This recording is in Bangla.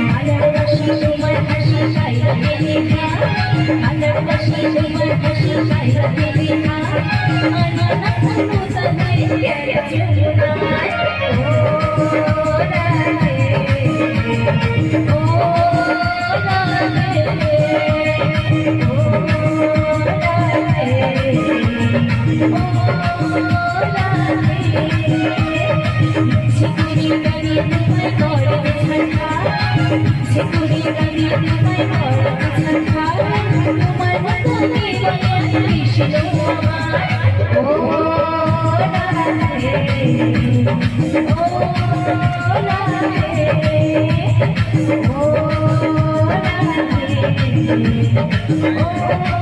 ভালোবাসি তোমার হাসি গাইরা দেখা ভালোবাসি তোমার হাসি গাইরা দেখা আনানা মুতা গায়ে গেছে চুনায় ও রাধে ও রাধে ও রাধে ও রাধে ঝিকুরি গাড়ি তোমায় গড়ে ছাড়া ঝিকুরি গাড়ি তোমায় গড়ে ছাড়া তোমার মতো নিবয়ে কৃষ্ণ আমার ও রাধে ও রাধে ও রাধে ও